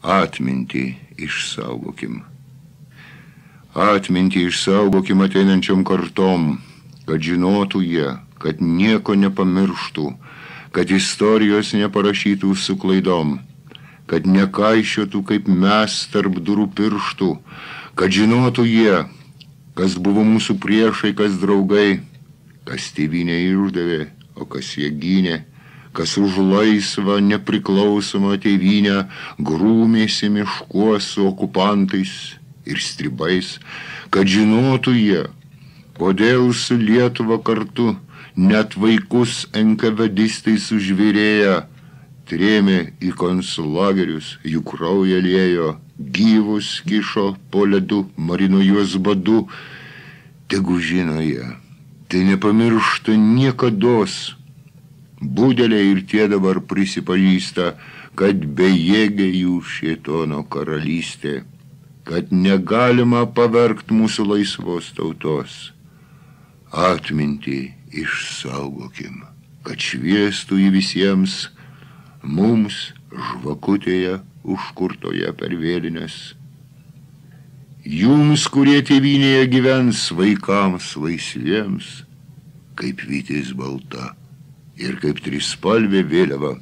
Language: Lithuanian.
Atmintį išsaugokim. Atmintį išsaugokim ateinančiom kartom, kad žinotų jie, kad nieko nepamirštų, kad istorijos neparašytų su klaidom, kad nekaišiotų kaip mes tarp durų pirštų, kad žinotų jie, kas buvo mūsų priešai, kas draugai, kas tėvynę išdavė, o kas jie gynė, kas už laisvą nepriklausomą tėvynę grūmėsi miškuos su okupantais ir stribais, kad žinotų jie, kodėl su Lietuva kartu net vaikus NKVDistai sužvėrėję trėmė į konцлагerius, jų kraują liejo, gyvus kišo po ledu, marino juos badu. Tegu žino jie, tai nepamiršta niekados. Budeliai ir tie dabar prisipažįsta, kad bejėgė jų šėtono karalystė, kad negalima pavergt mūsų laisvos tautos. Atmintį išsaugokim, kad šviestų į visiems, mums žvakutėje užkurtoje per vėlines. Jums, kurie tėvynėje gyvens, vaikams laisviems, kaip vytis balta ir kaip trispalvė vėliava.